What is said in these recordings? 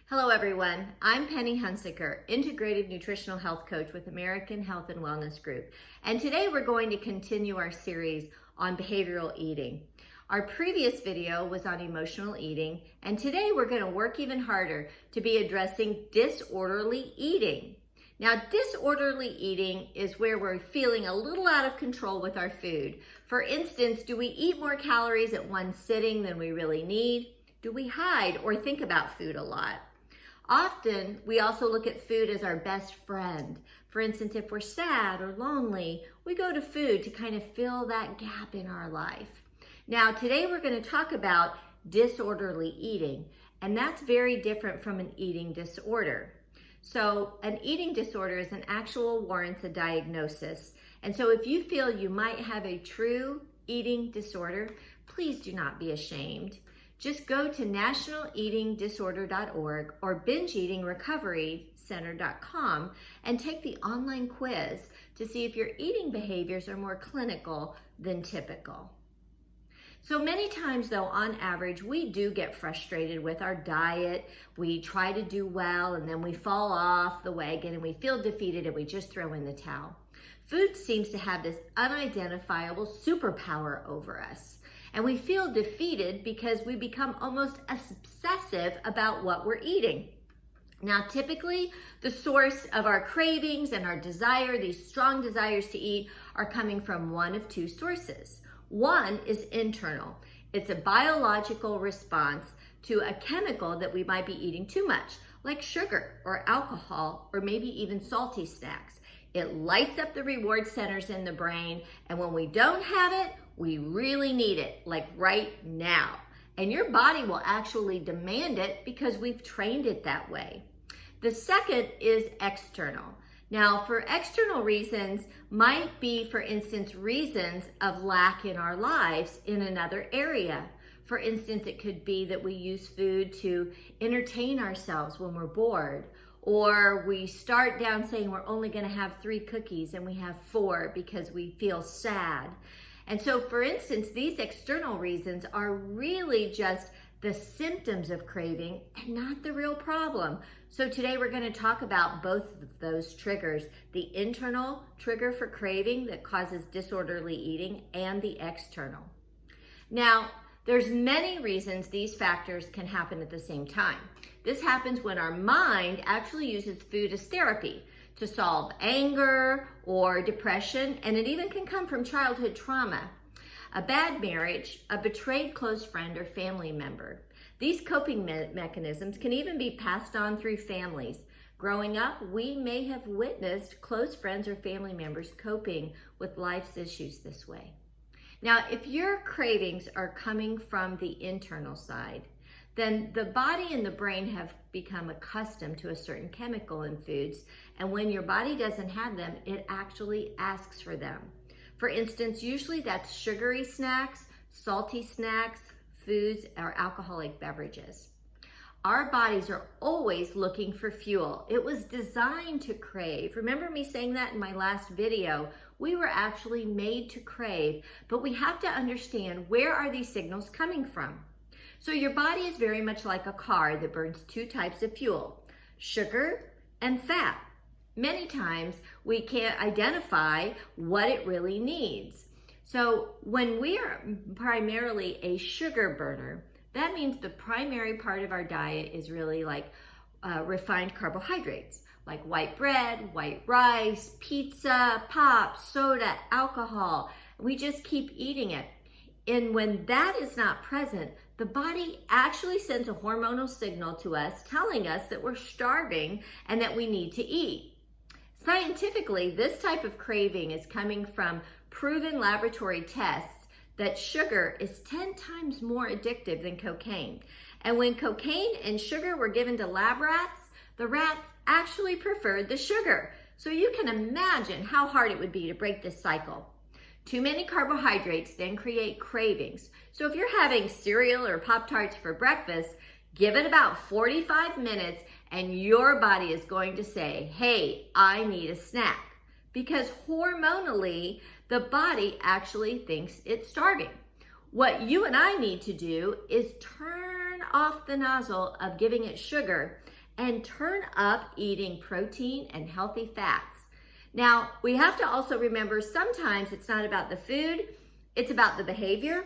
Hello everyone, I'm Penny Hunsaker, Integrated Nutritional Health Coach with American Health and Wellness Group. And today we're going to continue our series on behavioral eating. Our previous video was on emotional eating, and today we're going to work even harder to be addressing disorderly eating. Now, disorderly eating is where we're feeling a little out of control with our food. For instance, do we eat more calories at one sitting than we really need? Do we hide or think about food a lot? Often, we also look at food as our best friend. For instance, if we're sad or lonely, we go to food to kind of fill that gap in our life. Now, today we're going to talk about disorderly eating, and that's very different from an eating disorder. So, an eating disorder is an actual warrants a diagnosis. And so if you feel you might have a true eating disorder, please do not be ashamed. Just go to nationaleatingdisorder.org or bingeeatingrecoverycenter.com and take the online quiz to see if your eating behaviors are more clinical than typical. So many times though, on average, we do get frustrated with our diet. We try to do well and then we fall off the wagon and we feel defeated and we just throw in the towel. Food seems to have this unidentifiable superpower over us. And we feel defeated because we become almost obsessive about what we're eating. Now, typically, the source of our cravings and our desire, these strong desires to eat, are coming from one of two sources. One is internal. It's a biological response to a chemical that we might be eating too much, like sugar or alcohol, or maybe even salty snacks. It lights up the reward centers in the brain, and when we don't have it, we really need it, like right now. And your body will actually demand it because we've trained it that way. The second is external. Now, for external reasons, might be, for instance, reasons of lack in our lives in another area. For instance, it could be that we use food to entertain ourselves when we're bored, or we start down saying we're only going to have 3 cookies and we have 4 because we feel sad. And so, for instance, these external reasons are really just the symptoms of craving and not the real problem. So today we're going to talk about both of those triggers, the internal trigger for craving that causes disorderly eating and the external. Now, there's many reasons these factors can happen at the same time. This happens when our mind actually uses food as therapy to solve anger or depression, and it even can come from childhood trauma, a bad marriage, a betrayed close friend or family member. These coping mechanisms can even be passed on through families. Growing up, we may have witnessed close friends or family members coping with life's issues this way. Now, if your cravings are coming from the internal side, then the body and the brain have become accustomed to a certain chemical in foods, and when your body doesn't have them, it actually asks for them. For instance, usually that's sugary snacks, salty snacks, foods, or alcoholic beverages. Our bodies are always looking for fuel. It was designed to crave. Remember me saying that in my last video? We were actually made to crave, but we have to understand, where are these signals coming from? So your body is very much like a car that burns 2 types of fuel, sugar and fat. Many times we can't identify what it really needs. So when we are primarily a sugar burner, that means the primary part of our diet is really like refined carbohydrates, like white bread, white rice, pizza, pop, soda, alcohol. We just keep eating it. And when that is not present, the body actually sends a hormonal signal to us telling us that we're starving and that we need to eat. Scientifically, this type of craving is coming from proven laboratory tests that sugar is 10 times more addictive than cocaine. And when cocaine and sugar were given to lab rats, the rats actually preferred the sugar. So you can imagine how hard it would be to break this cycle. Too many carbohydrates then create cravings. So if you're having cereal or Pop-Tarts for breakfast, give it about 45 minutes and your body is going to say, hey, I need a snack. Because hormonally, the body actually thinks it's starving. What you and I need to do is turn off the nozzle of giving it sugar and turn up eating protein and healthy fats. Now, we have to also remember sometimes it's not about the food, it's about the behavior.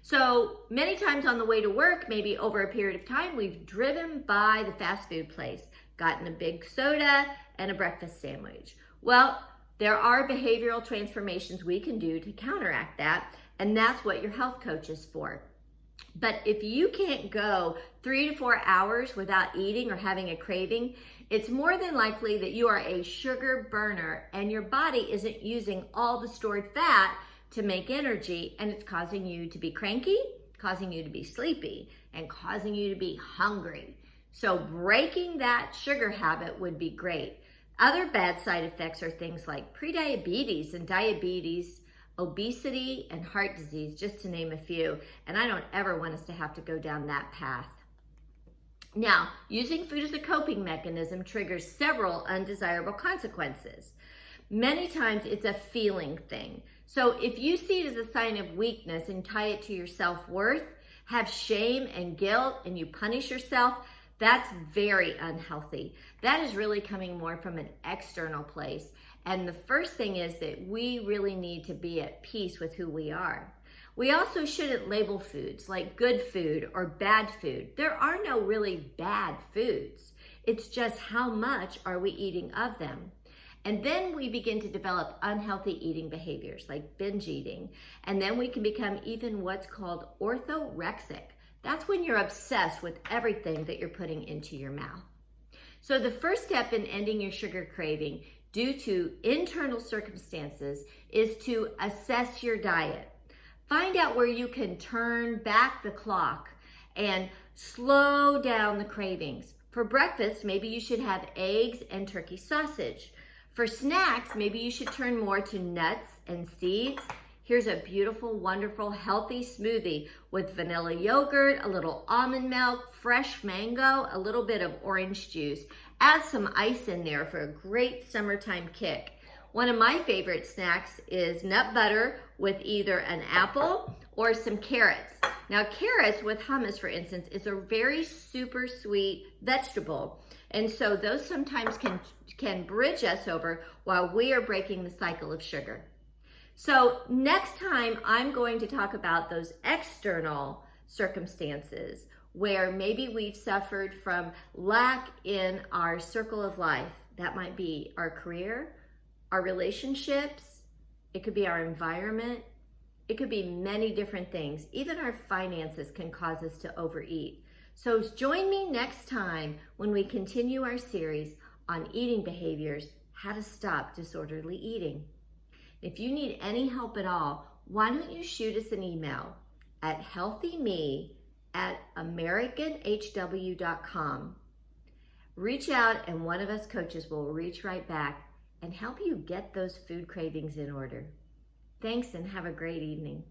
So many times on the way to work, maybe over a period of time, we've driven by the fast food place, gotten a big soda and a breakfast sandwich. Well, there are behavioral transformations we can do to counteract that, and that's what your health coach is for. But if you can't go 3 to 4 hours without eating or having a craving, it's more than likely that you are a sugar burner and your body isn't using all the stored fat to make energy, and it's causing you to be cranky, causing you to be sleepy, and causing you to be hungry. So breaking that sugar habit would be great. Other bad side effects are things like prediabetes and diabetes, obesity, and heart disease, just to name a few. And I don't ever want us to have to go down that path. Now, using food as a coping mechanism triggers several undesirable consequences. Many times it's a feeling thing. So if you see it as a sign of weakness and tie it to your self-worth, have shame and guilt, and you punish yourself, that's very unhealthy. That is really coming more from an external place. And the first thing is that we really need to be at peace with who we are. We also shouldn't label foods like good food or bad food. There are no really bad foods. It's just how much are we eating of them. And then we begin to develop unhealthy eating behaviors like binge eating. And then we can become even what's called orthorexic. That's when you're obsessed with everything that you're putting into your mouth. So the first step in ending your sugar craving due to internal circumstances is to assess your diet. Find out where you can turn back the clock and slow down the cravings. For breakfast, maybe you should have eggs and turkey sausage. For snacks, maybe you should turn more to nuts and seeds. Here's a beautiful, wonderful, healthy smoothie with vanilla yogurt, a little almond milk, fresh mango, a little bit of orange juice. Add some ice in there for a great summertime kick. One of my favorite snacks is nut butter with either an apple or some carrots. Now, carrots with hummus, for instance, is a very super sweet vegetable. And so those sometimes can bridge us over while we are breaking the cycle of sugar. So next time I'm going to talk about those external circumstances where maybe we've suffered from lack in our circle of life. That might be our career, our relationships, it could be our environment, it could be many different things. Even our finances can cause us to overeat. So join me next time when we continue our series on eating behaviors, how to stop disorderly eating. If you need any help at all, why don't you shoot us an email at healthyme@americanhw.com. Reach out and one of us coaches will reach right back and help you get those food cravings in order. Thanks and have a great evening.